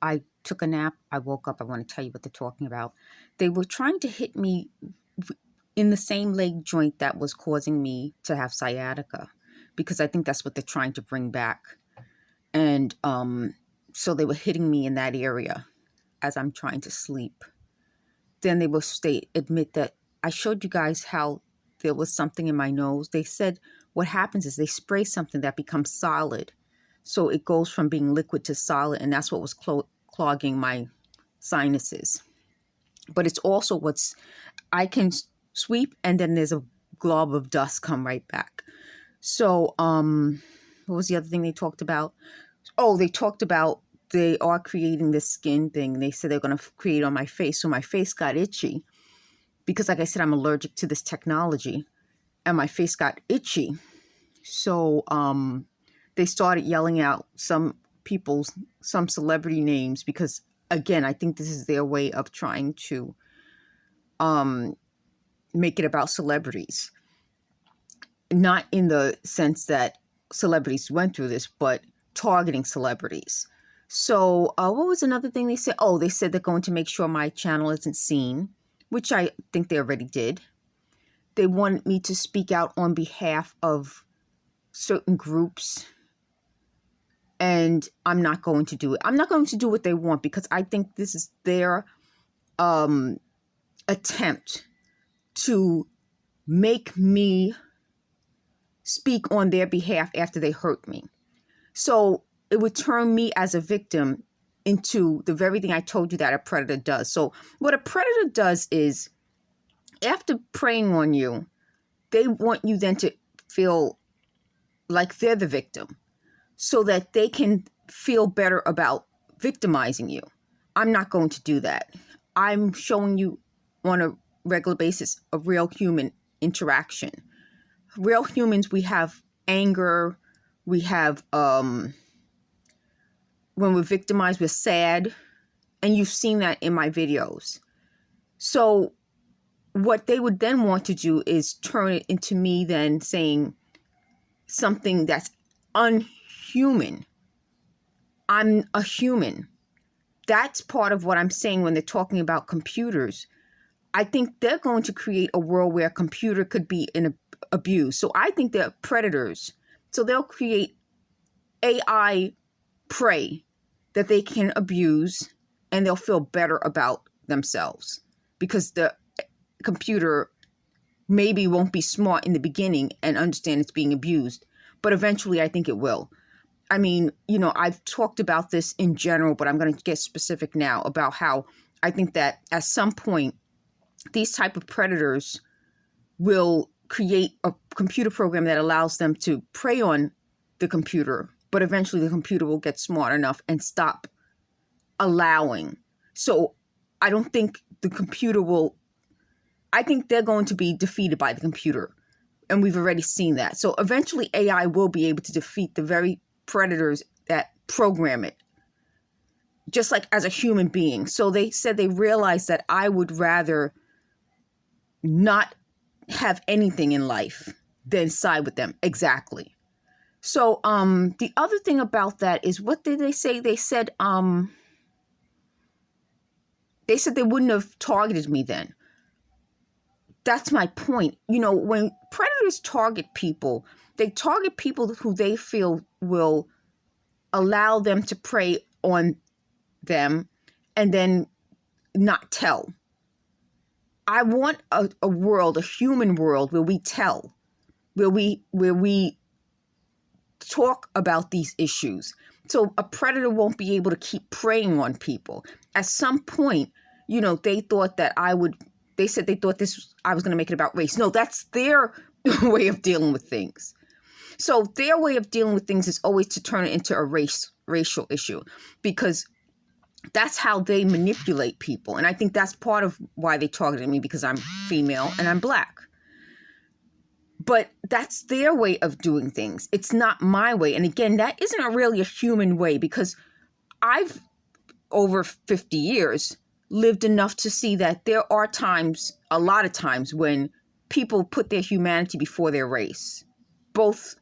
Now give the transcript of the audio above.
I took a nap. I woke up. I want to tell you what they're talking about. They were trying to hit me in the same leg joint that was causing me to have sciatica, because I think that's what they're trying to bring back. And so they were hitting me in that area as I'm trying to sleep. Then they admit that I showed you guys how there was something in my nose. They said what happens is they spray something that becomes solid. So it goes from being liquid to solid, and that's what was clogging my sinuses. But it's also I can sweep, and then there's a glob of dust come right back. So what was the other thing they talked about? Oh, they talked about they are creating this skin thing. They said they're going to create on my face. So my face got itchy because, like I said, I'm allergic to this technology, and my face got itchy. So they started yelling out some celebrity names because, again, I think this is their way of trying to make it about celebrities. Not in the sense that celebrities went through this, but targeting celebrities. So what was another thing they said? Oh, they said they're going to make sure my channel isn't seen, which I think they already did. They wanted me to speak out on behalf of certain groups, and I'm not going to do it. I'm not going to do what they want because I think this is their attempt to make me speak on their behalf after they hurt me. So it would turn me as a victim into the very thing I told you that a predator does. So what a predator does is, after preying on you, they want you then to feel like they're the victim so that they can feel better about victimizing you. I'm not going to do that. I'm showing you on a regular basis a real human interaction. Real humans, we have anger, we have, when we're victimized, we're sad, and you've seen that in my videos. So what they would then want to do is turn it into me then saying something that's unhuman. I'm a human. That's part of what I'm saying when they're talking about computers. I think they're going to create a world where a computer could be abused. So I think they're predators. So they'll create AI prey that they can abuse, and they'll feel better about themselves because the computer maybe won't be smart in the beginning and understand it's being abused, but eventually I think it will. I mean, I've talked about this in general, but I'm going to get specific now about how I think that at some point these type of predators will create a computer program that allows them to prey on the computer, but eventually the computer will get smart enough and stop allowing. So I don't think the computer will, I think they're going to be defeated by the computer. And we've already seen that. So eventually AI will be able to defeat the very predators that program it, just like as a human being. So they said they realized that I would rather not have anything in life than side with them. Exactly. So the other thing about that is, what did they say? They said they wouldn't have targeted me then. That's my point. When predators target people, they target people who they feel will allow them to prey on them and then not tell. I want a world, a human world, where we tell, where we talk about these issues. So a predator won't be able to keep preying on people. At some point, they thought that they said they thought I was going to make it about race. No, that's their way of dealing with things. So their way of dealing with things is always to turn it into a racial issue, because that's how they manipulate people. And I think that's part of why they targeted me, because I'm female and I'm Black. But that's their way of doing things. It's not my way. And again, that isn't really a human way, because I've, over 50 years, lived enough to see that there are times, a lot of times, when people put their humanity before their race, both